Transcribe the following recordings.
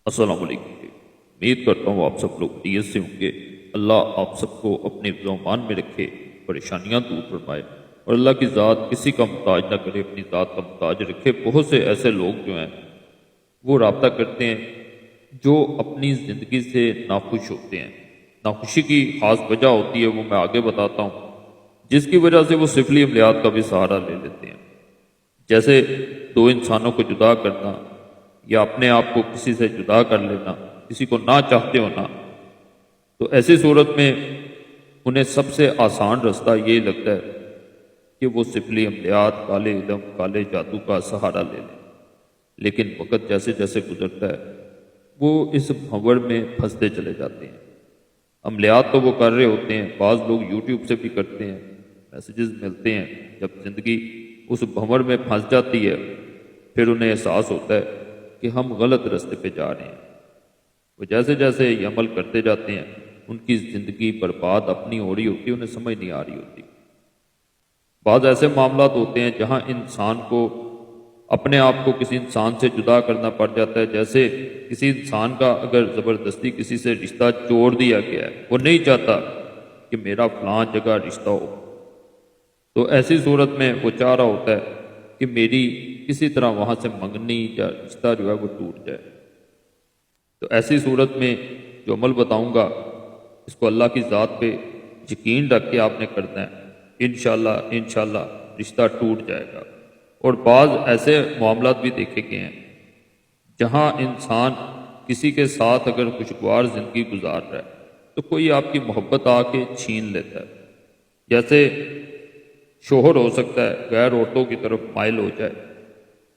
السلام علیکم جی۔ امید کرتا ہوں آپ سب لوگ خیریت سے ہوں گے۔ اللہ آپ سب کو اپنے حفظ و امان میں رکھے، پریشانیاں دور فرمائے، اور اللہ کی ذات کسی کا محتاج نہ کرے، اپنی ذات کا محتاج رکھے۔ بہت سے ایسے لوگ جو ہیں وہ رابطہ کرتے ہیں جو اپنی زندگی سے ناخوش ہوتے ہیں۔ ناخوشی کی خاص وجہ ہوتی ہے، وہ میں آگے بتاتا ہوں، جس کی وجہ سے وہ سفلی عملیات کا بھی سہارا لے لیتے ہیں، جیسے دو انسانوں کو جدا کرنا، یا اپنے آپ کو کسی سے جدا کر لینا، کسی کو نہ چاہتے ہونا۔ تو ایسی صورت میں انہیں سب سے آسان رستہ یہی لگتا ہے کہ وہ سفلی عملیات، کالے علم، کالے جادو کا سہارا لے لیں۔ لیکن وقت جیسے جیسے گزرتا ہے وہ اس بھنور میں پھنستے چلے جاتے ہیں۔ عملیات تو وہ کر رہے ہوتے ہیں، بعض لوگ یوٹیوب سے بھی کرتے ہیں، میسیجز ملتے ہیں۔ جب زندگی اس بھنور میں پھنس جاتی ہے پھر انہیں احساس ہوتا ہے کہ ہم غلط راستے پہ جا رہے ہیں۔ وہ جیسے جیسے یہ عمل کرتے جاتے ہیں ان کی زندگی برباد اپنی ہو رہی ہوتی ہے، انہیں سمجھ نہیں آ رہی ہوتی۔ بعض ایسے معاملات ہوتے ہیں جہاں انسان کو اپنے آپ کو کسی انسان سے جدا کرنا پڑ جاتا ہے، جیسے کسی انسان کا اگر زبردستی کسی سے رشتہ جوڑ دیا گیا ہے، وہ نہیں چاہتا کہ میرا فلاں جگہ رشتہ ہو، تو ایسی صورت میں وہ چاہ رہا ہوتا ہے کہ میری کسی طرح وہاں سے منگنی یا رشتہ جو ہے وہ ٹوٹ جائے۔ تو ایسی صورت میں جو عمل بتاؤں گا اس کو اللہ کی ذات پہ یقین رکھ کے آپ نے کرنا ہے، انشاءاللہ رشتہ ٹوٹ جائے گا۔ اور بعض ایسے معاملات بھی دیکھے گئے ہیں جہاں انسان کسی کے ساتھ اگر خوشگوار زندگی گزار رہا ہے تو کوئی آپ کی محبت آ کے چھین لیتا ہے، جیسے شوہر ہو سکتا ہے غیر عورتوں کی طرف مائل ہو جائے،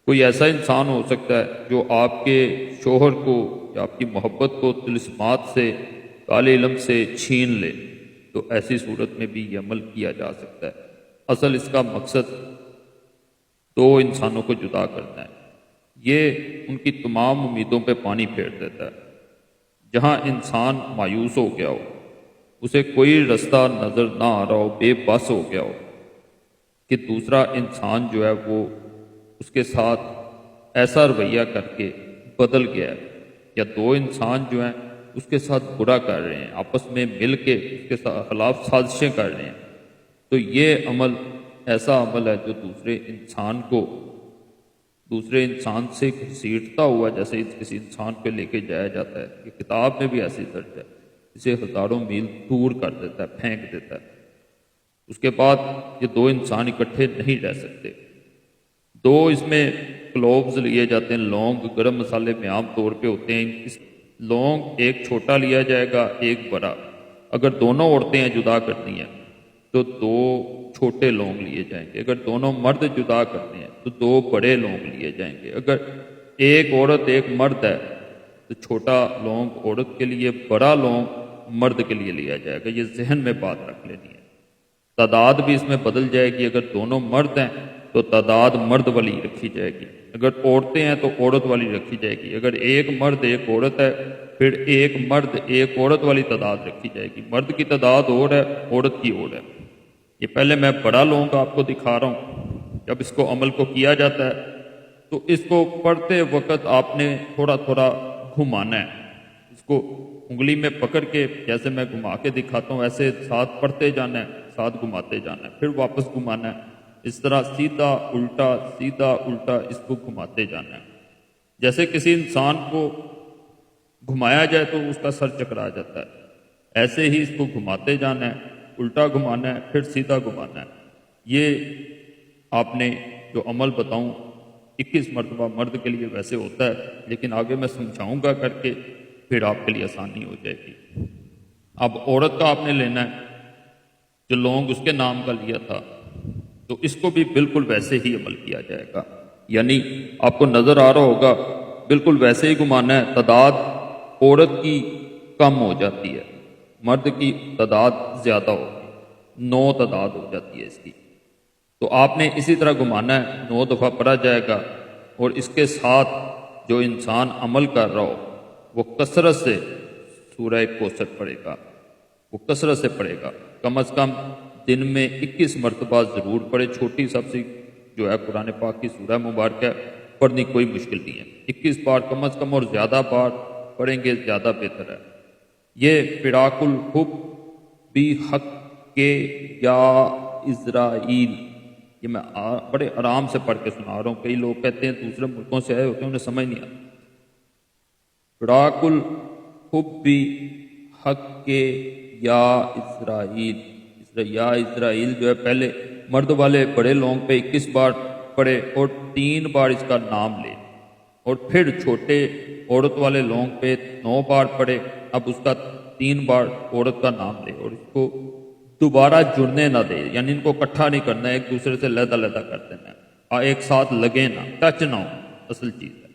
کوئی ایسا انسان ہو سکتا ہے جو آپ کے شوہر کو یا آپ کی محبت کو طلسمات سے، کالے علم سے چھین لے۔ تو ایسی صورت میں بھی یہ عمل کیا جا سکتا ہے۔ اصل اس کا مقصد دو انسانوں کو جدا کرنا ہے، یہ ان کی تمام امیدوں پہ پانی پھیر دیتا ہے۔ جہاں انسان مایوس ہو گیا ہو، اسے کوئی رستہ نظر نہ آ رہا ہو، بے بس ہو گیا ہو کہ دوسرا انسان جو ہے وہ اس کے ساتھ ایسا رویہ کر کے بدل گیا ہے، یا دو انسان جو ہیں اس کے ساتھ برا کر رہے ہیں، آپس میں مل کے اس کے خلاف سازشیں کر رہے ہیں، تو یہ عمل ایسا عمل ہے جو دوسرے انسان کو دوسرے انسان سے گھسیٹتا ہوا جیسے کسی انسان پہ لے کے جایا جاتا ہے۔ یہ کتاب میں بھی ایسی درج ہے، اسے ہزاروں میل دور کر دیتا ہے، پھینک دیتا ہے۔ اس کے بعد یہ دو انسان اکٹھے نہیں رہ سکتے۔ دو اس میں کلووز لیے جاتے ہیں، لونگ گرم مسالے میں عام طور پہ ہوتے ہیں۔ اس لونگ ایک چھوٹا لیا جائے گا، ایک بڑا۔ اگر دونوں عورتیں ہیں جدا کرنی ہیں تو دو چھوٹے لونگ لیے جائیں گے، اگر دونوں مرد جدا کرنے ہیں تو دو بڑے لونگ لیے جائیں گے۔ اگر ایک عورت ایک مرد ہے تو چھوٹا لونگ عورت کے لیے، بڑا لونگ مرد کے لیے لیا جائے گا۔ یہ ذہن میں بات رکھ لینی ہے۔ تعداد بھی اس میں بدل جائے گی، اگر دونوں مرد ہیں تو تعداد مرد والی رکھی جائے گی، اگر عورتیں ہیں تو عورت والی رکھی جائے گی۔ اگر ایک مرد ایک عورت ہے پھر ایک مرد ایک عورت والی تعداد رکھی جائے گی۔ مرد کی تعداد اور ہے، عورت کی اور ہے۔ یہ پہلے میں بڑا لونگ آپ کو دکھا رہا ہوں۔ جب اس کو عمل کو کیا جاتا ہے تو اس کو پڑھتے وقت آپ نے تھوڑا تھوڑا گھمانا ہے، اس کو انگلی میں پکڑ کے جیسے میں گھما کے دکھاتا ہوں ایسے ساتھ پڑھتے جانا ہے، ساتھ گھماتے جانا ہے، پھر واپس گھمانا ہے، اس طرح سیدھا الٹا اس کو گھماتے جانا ہے۔ جیسے کسی انسان کو گھمایا جائے تو اس کا سر چکرا جاتا ہے، ایسے ہی اس کو گھماتے جانا ہے، الٹا گھمانا ہے، پھر سیدھا گھمانا ہے۔ یہ آپ نے جو عمل بتاؤں 21 مرتبہ مرد کے لیے ویسے ہوتا ہے، لیکن آگے میں سمجھاؤں گا کر کے، پھر آپ کے لیے آسانی ہو جائے گی۔ اب عورت کا آپ نے لینا ہے جو لونگ اس کے نام کا لیا تھا، تو اس کو بھی بالکل ویسے ہی عمل کیا جائے گا، یعنی آپ کو نظر آ رہا ہوگا بالکل ویسے ہی گھمانا ہے۔ تعداد عورت کی کم ہو جاتی ہے، مرد کی تعداد زیادہ ہوگی، 9 تعداد ہو جاتی ہے اس کی۔ تو آپ نے اسی طرح گھمانا ہے، 9 دفعہ پڑھا جائے گا، اور اس کے ساتھ جو انسان عمل کر رہا ہو وہ کثرت سے سورہ کوثر پڑھے گا، وہ کثرت سے پڑھے گا، کم از کم دن میں 21 مرتبہ ضرور پڑھے۔ چھوٹی سب سے جو ہے قرآن پاک کی سورہ مبارکہ پڑھنی کوئی مشکل نہیں ہے، 21 بار کم از کم، اور زیادہ بار پڑھیں گے زیادہ بہتر ہے۔ یہ فراق الحب بھی حق کے یا اسرائیل، یہ میں بڑے آرام سے پڑھ کے سنا رہا ہوں، کئی لوگ کہتے ہیں دوسرے ملکوں سے آئے ہوتے ہیں انہیں سمجھ نہیں آتا۔ فراق الحب بھی حق کے یا اسرائیل، یا اسرائیل جو ہے پہلے مرد والے بڑے لونگ پہ 21 بار پڑھے اور 3 بار اس کا نام لے، اور پھر چھوٹے عورت والے لونگ پہ 9 بار پڑھے، اب اس کا 3 بار عورت کا نام لے، اور اس کو دوبارہ جڑنے نہ دے، یعنی ان کو اکٹھا نہیں کرنا ہے، ایک دوسرے سے علیحدہ علیحدہ کر دینا ہے، ایک ساتھ لگے نہ، ٹچ نہ ہو، اصل چیز ہے،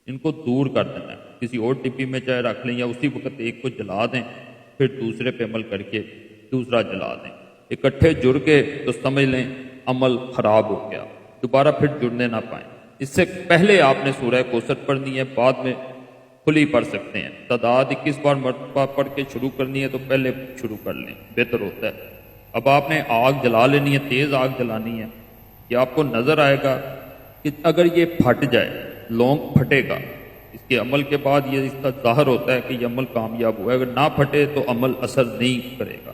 ان کو دور کر دینا ہے، کسی اور ٹپی میں چاہے رکھ لیں یا اسی وقت ایک کو جلا دیں پھر دوسرے پہ عمل کر کے دوسرا جلا دیں، اکٹھے جڑ کے تو سمجھ لیں عمل خراب ہو گیا، دوبارہ پھر جڑنے نہ پائیں۔ اس سے پہلے آپ نے سورہ کوثر پڑھنی ہے، بعد میں کھلی پڑھ سکتے ہیں، تعداد 21 بار مرتبہ پڑھ کے شروع کرنی ہے تو پہلے شروع کر لیں، بہتر ہوتا ہے۔ اب آپ نے آگ جلا لینی ہے، تیز آگ جلانی ہے، کہ آپ کو نظر آئے گا کہ اگر یہ پھٹ جائے، لونگ پھٹے گا، اس کے عمل کے بعد یہ اس کا ظاہر ہوتا ہے کہ یہ عمل کامیاب ہوا ہے، اگر نہ پھٹے تو عمل اثر نہیں کرے گا۔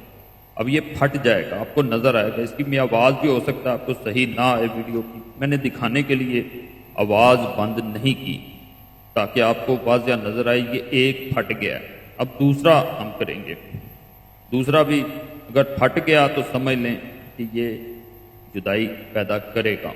اب یہ پھٹ جائے گا، آپ کو نظر آئے گا، اس کی میں آواز بھی ہو سکتا ہے آپ کو صحیح نہ آئے ویڈیو کی، میں نے دکھانے کے لیے آواز بند نہیں کی تاکہ آپ کو واضح نظر آئے یہ ایک پھٹ گیا ہے۔ اب دوسرا ہم کریں گے، دوسرا بھی اگر پھٹ گیا تو سمجھ لیں کہ یہ جدائی پیدا کرے گا۔